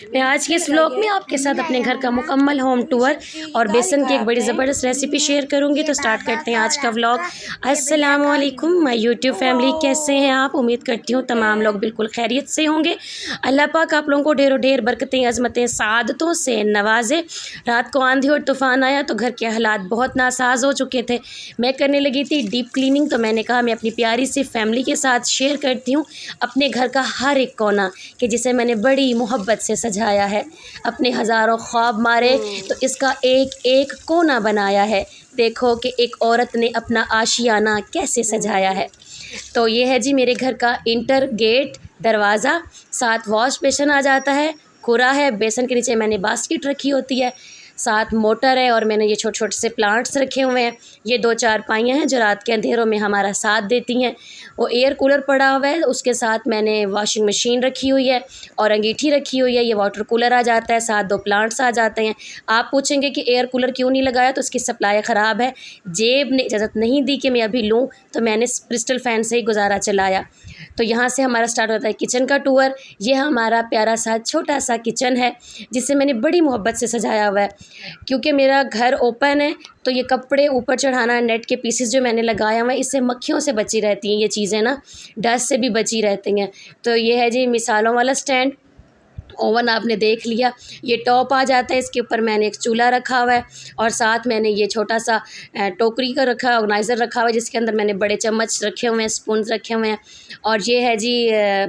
मैं आज के इस व्लॉग में आपके साथ अपने घर का मुकम्मल होम टूर और बेसन की एक बड़ी ज़बरदस्त रेसिपी शेयर करूंगी। तो स्टार्ट करते हैं आज का व्लॉग। अस्सलाम वालेकुम माय यूट्यूब फैमिली, कैसे हैं आप? उम्मीद करती हूँ तमाम लोग बिल्कुल खैरियत से होंगे। अल्लाह पाक आप लोगों को ढेरों ढेर बरकतें, अज़मतें, सादतों से नवाजे। रात को आंधी और तूफ़ान आया तो घर के हालात बहुत नासाज हो चुके थे। मैं करने लगी थी डीप क्लीनिंग, तो मैंने कहा मैं अपनी प्यारी सी फैमिली के साथ शेयर करती हूँ अपने घर का हर एक कोना कि जिसे मैंने बड़ी मोहब्बत से सजाया है। अपने हज़ारों ख्वाब मारे तो इसका एक एक कोना बनाया है। देखो कि एक औरत ने अपना आशियाना कैसे सजाया है। तो ये है जी मेरे घर का इंटर गेट दरवाज़ा, साथ वॉश बेसन आ जाता है, कुरा है, बेसन के नीचे मैंने बास्केट रखी होती है, साथ मोटर है और मैंने ये छोटे छोटे से प्लांट्स रखे हुए हैं। ये 2 चारपाइयाँ हैं जो रात के अंधेरों में हमारा साथ देती हैं। वो एयर कूलर पड़ा हुआ है, उसके साथ मैंने वॉशिंग मशीन रखी हुई है और अंगीठी रखी हुई है। ये वाटर कूलर आ जाता है, साथ 2 प्लांट्स आ जाते हैं। आप पूछेंगे कि एयर कूलर क्यों नहीं लगाया, तो उसकी सप्लाई ख़राब है। जेब ने इजाज़त नहीं दी कि मैं अभी लूँ, तो मैंने क्रिस्टल फ़ैन से ही गुजारा चलाया। तो यहाँ से हमारा स्टार्ट होता है किचन का टूर। ये हमारा प्यारा सा छोटा सा किचन है जिसे मैंने बड़ी मोहब्बत से सजाया हुआ है। क्योंकि मेरा घर ओपन है तो ये कपड़े ऊपर चढ़ाना, नेट के पीसेस जो मैंने लगाया हुआ है, इससे मक्खियों से बची रहती हैं ये चीज़ें ना, डस्ट से भी बची रहती हैं। तो ये है जी मिसालों वाला स्टैंड। ओवन आपने देख लिया, ये टॉप आ जाता है, इसके ऊपर मैंने एक चूल्हा रखा हुआ है और साथ मैंने ये छोटा सा टोकरी का रखा ऑर्गेनाइज़र रखा हुआ है जिसके अंदर मैंने बड़े चम्मच रखे हुए हैं, स्पून रखे हुए हैं। और ये है जी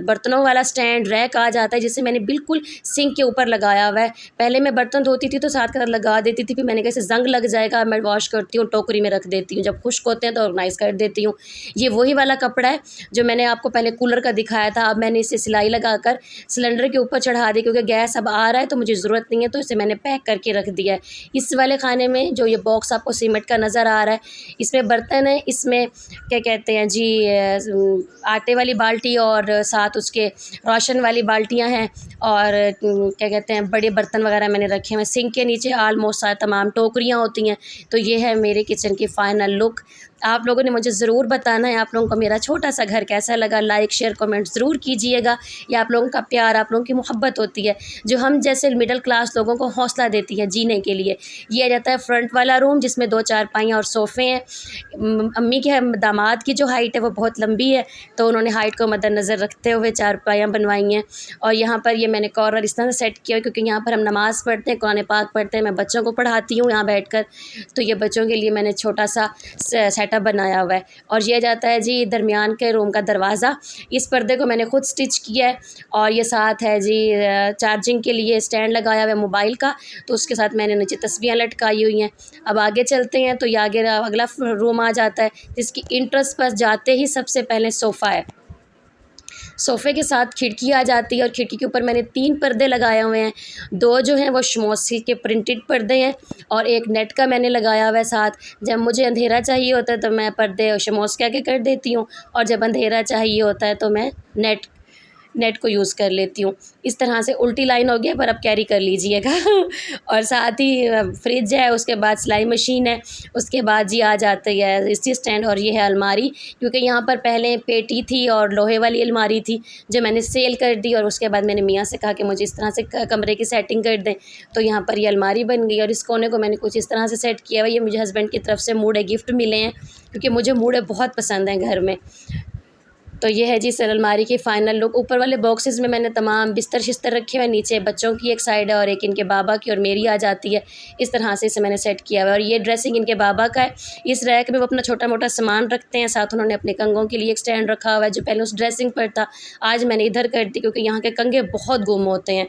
बर्तनों वाला स्टैंड, रैक आ जाता है जिसे मैंने बिल्कुल सिंक के ऊपर लगाया हुआ है। पहले मैं बर्तन धोती थी तो साथ के साथ लगा देती थी, फिर मैंने कैसे जंग लग जाएगा, मैं वॉश करती हूँ, टोकरी में रख देती हूँ, जब खुश्क होते हैं तो ऑर्गेनाइज़ कर देती हूँ। ये वही वाला कपड़ा है जो मैंने आपको पहले कूलर का दिखाया था। अब मैंने इसे सिलाई लगाकर सिलेंडर के ऊपर चढ़ा दी क्योंकि गैस अब आ रहा है तो मुझे ज़रूरत नहीं है, तो इसे मैंने पैक करके रख दिया है। इस वाले खाने में जो ये बॉक्स आपको सीमेंट का नज़र आ रहा है, इसमें बर्तन है, इसमें क्या कहते हैं जी आटे वाली बाल्टी और साथ उसके रोशन वाली बाल्टियां हैं और क्या कहते हैं बड़े बर्तन वगैरह मैंने रखे हुए। सिंक के नीचे आलमोस्ट तमाम टोकरियाँ होती हैं। तो ये है मेरे किचन की फ़ाइनल लुक। आप लोगों ने मुझे ज़रूर बताना है आप लोगों को मेरा छोटा सा घर कैसा लगा। लाइक शेयर कमेंट ज़रूर कीजिएगा। ये आप लोगों का प्यार, आप लोगों की मोहब्बत होती है जो हम जैसे मिडिल क्लास लोगों को हौसला देती है जीने के लिए। ये आ जाता है फ्रंट वाला रूम जिसमें 2 चारपाइयाँ और सोफ़े हैं। अम्मी के दामाद की जो हाइट है वो बहुत लंबी है, तो उन्होंने हाइट को मद्देनज़र रखते हुए चारपाइयाँ बनवाई हैं। और यहाँ पर ये मैंने कॉर्नर इस तरह से सेट किया है क्योंकि यहाँ पर हम नमाज़ पढ़ते हैं, कुरान पाक पढ़ते हैं, मैं बच्चों को पढ़ाती हूँ यहाँ बैठकर। तो ये बच्चों के लिए मैंने छोटा सा सेटअप बनाया हुआ है। और ये जाता है जी दरमियान के रूम का दरवाज़ा। इस पर्दे को मैंने खुद स्टिच किया है और ये साथ है जी चार्जिंग के लिए स्टैंड लगाया हुआ है मोबाइल का, तो उसके साथ मैंने नीचे तस्बीहां लटकाई हुई हैं। अब आगे चलते हैं तो ये आगे अगला रूम आ जाता है जिसकी इंट्रेंस पर जाते ही सबसे पहले सोफ़ा है। सोफ़े के साथ खिड़की आ जाती है और खिड़की के ऊपर मैंने 3 पर्दे लगाए हुए हैं। 2 जो हैं वो शमोसी के प्रिंटेड पर्दे हैं और एक नेट का मैंने लगाया हुआ है साथ। जब मुझे अंधेरा चाहिए होता है तो मैं पर्दे शमोस के कर देती हूँ और जब अंधेरा चाहिए होता है तो मैं नेट को यूज़ कर लेती हूँ। इस तरह से उल्टी लाइन हो गया पर अब कैरी कर लीजिएगा। और साथ ही फ्रिज है, उसके बाद सिलाई मशीन है, उसके बाद जी आ जाती है इसी स्टैंड और ये है अलमारी। क्योंकि यहाँ पर पहले पेटी थी और लोहे वाली अलमारी थी जो मैंने सेल कर दी और उसके बाद मैंने मियाँ से कहा कि मुझे इस तरह से कमरे की सेटिंग कर दें, तो यहाँ पर ये अलमारी बन गई। और इस कोने को मैंने कुछ इस तरह से सेट किया हुआ। ये मुझे हस्बैंड की तरफ से मूढ़े गिफ्ट मिले हैं क्योंकि मुझे मूढ़े बहुत पसंद हैं घर में। तो ये है जी सर अलमारी की फ़ाइनल लुक। ऊपर वाले बॉक्सेस में मैंने तमाम बिस्तर शिस्तर रखे हुए हैं, नीचे बच्चों की एक साइड है और एक इनके बाबा की और मेरी आ जाती है। इस तरह से इसे मैंने सेट किया हुआ है। और ये ड्रेसिंग इनके बाबा का है। इस रैक में वो अपना छोटा मोटा सामान रखते हैं, साथ उन्होंने अपने कंगों के लिए एक स्टैंड रखा हुआ है जो पहले उस ड्रेसिंग पर था, आज मैंने इधर कर दी क्योंकि यहाँ के कंगे बहुत गुम होते हैं।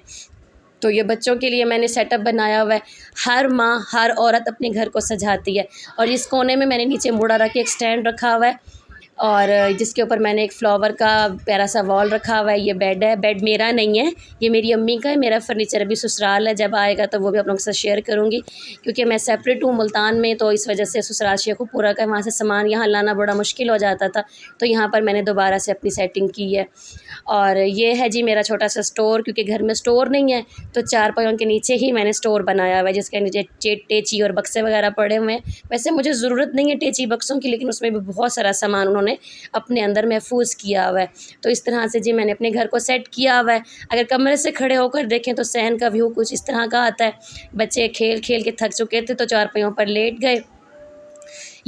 तो ये बच्चों के लिए मैंने सेटअप बनाया हुआ है। हर माँ, हर औरत अपने घर को सजाती है। और इस कोने में मैंने नीचे मुड़ा रख के एक स्टैंड रखा हुआ है और जिसके ऊपर मैंने एक फ्लावर का प्यारा सा वॉल रखा हुआ है। ये बेड है, बेड मेरा नहीं है, ये मेरी अम्मी का है। मेरा फर्नीचर अभी ससुराल है, जब आएगा तो वो भी आप लोगों के साथ शेयर करूँगी क्योंकि मैं सेपरेट हूँ मुल्तान में, तो इस वजह से ससुराल शेखुपुरा का वहाँ से सामान यहाँ लाना बड़ा मुश्किल हो जाता था, तो यहाँ पर मैंने दोबारा से अपनी सेटिंग की है। और ये है जी मेरा छोटा सा स्टोर, क्योंकि घर में स्टोर नहीं है तो चारपाइयों के नीचे ही मैंने स्टोर बनाया हुआ है जिसके नीचे टेची और बक्से वगैरह पड़े हुए हैं। वैसे मुझे ज़रूरत नहीं है टेची बक्सों की, लेकिन उसमें भी बहुत सारा सामान उन्होंने उन्होंने अपने अंदर महफूज किया हुआ है। तो इस तरह से जी मैंने अपने घर को सेट किया हुआ है। अगर कमरे से खड़े होकर देखें तो सहन का व्यू कुछ इस तरह का आता है। बच्चे खेल खेल के थक चुके थे तो चारपाइयों पर लेट गए।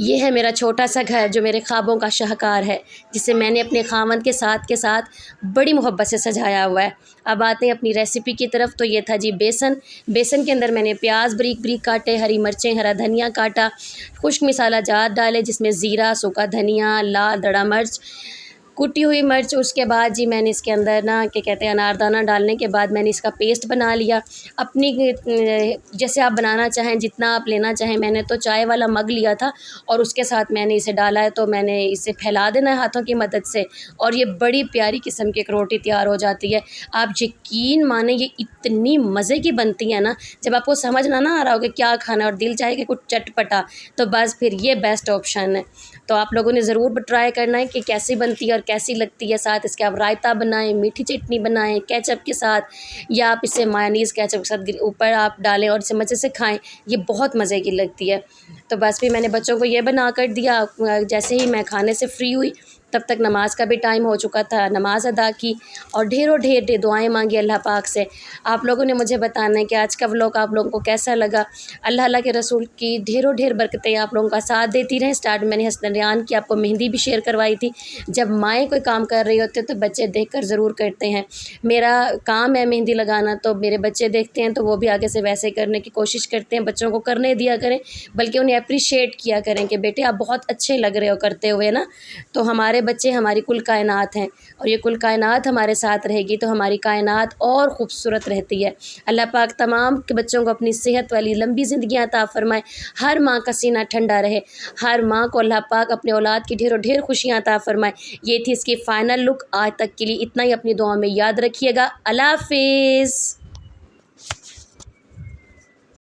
ये है मेरा छोटा सा घर जो मेरे ख्वाबों का शाहकार है, जिसे मैंने अपने खामन के साथ बड़ी मोहब्बत से सजाया हुआ है। अब आते हैं अपनी रेसिपी की तरफ। तो ये था जी बेसन। बेसन के अंदर मैंने प्याज बारीक बारीक काटे, हरी मिर्चें, हरा धनिया काटा, खुश्क मसाला जात डाले जिसमें ज़ीरा, सूखा धनिया, लाल दड़ा मिर्च, कुटी हुई मिर्च। उसके बाद जी मैंने इसके अंदर ना क्या कहते हैं अनारदाना डालने के बाद मैंने इसका पेस्ट बना लिया। अपनी जैसे आप बनाना चाहें, जितना आप लेना चाहें। मैंने तो चाय वाला मग लिया था और उसके साथ मैंने इसे डाला है। तो मैंने इसे फैला देना है हाथों की मदद से और ये बड़ी प्यारी किस्म की एक रोटी तैयार हो जाती है। आप यकीन माने ये इतनी मज़े की बनती है ना, जब आपको समझ ना आ रहा हो कि क्या खाना और दिल चाहे कि कुछ चटपटा, तो बस फिर ये बेस्ट ऑप्शन है। तो आप लोगों ने ज़रूर ट्राई करना है कि कैसी बनती है और कैसी लगती है। साथ इसके आप रायता बनाएं, मीठी चटनी बनाएं केचप के साथ, या आप इसे मायोनीज़ केचप के साथ ऊपर आप डालें और इसे मज़े से खाएं। ये बहुत मज़े की लगती है। तो बस फिर मैंने बच्चों को ये बना कर दिया। जैसे ही मैं खाने से फ्री हुई तब तक नमाज का भी टाइम हो चुका था, नमाज अदा की और ढेरों ढेर दुआएं मांगी अल्लाह पाक से। आप लोगों ने मुझे बताना है कि आज का व्लॉग आप लोगों को कैसा लगा। अल्लाह अल्लाह के रसूल की ढेरों ढेर बरकतें आप लोगों का साथ देती रहें। स्टार्ट में मैंने हसन रियान की आपको मेहंदी भी शेयर करवाई थी। जब माएँ कोई काम कर रही होती है तो बच्चे देख कर ज़रूर करते हैं। मेरा काम है मेहंदी लगाना, तो मेरे बच्चे देखते हैं तो वो भी आगे से वैसे करने की कोशिश करते हैं। बच्चों को करने दिया करें, बल्कि उन्हें अप्रिशिएट किया करें कि बेटे आप बहुत अच्छे लग रहे हो करते हुए ना। तो हमारे बच्चे हमारी कुल कायनात हैं और ये कुल कायनात हमारे साथ रहेगी तो हमारी कायनात और ख़ूबसूरत रहती है। अल्लाह पाक तमाम के बच्चों को अपनी सेहत वाली लंबी ज़िंदगी अता फ़रमाए। हर माँ का सीना ठंडा रहे। हर माँ को अल्लाह पाक अपने औलाद की ढेरों ढेर खुशियाँ अता फ़रमाए। ये थी इसकी फ़ाइनल लुक। आज तक के लिए इतना ही। अपनी दुआ में याद रखिएगा। अल्लाह हाफ़िज़।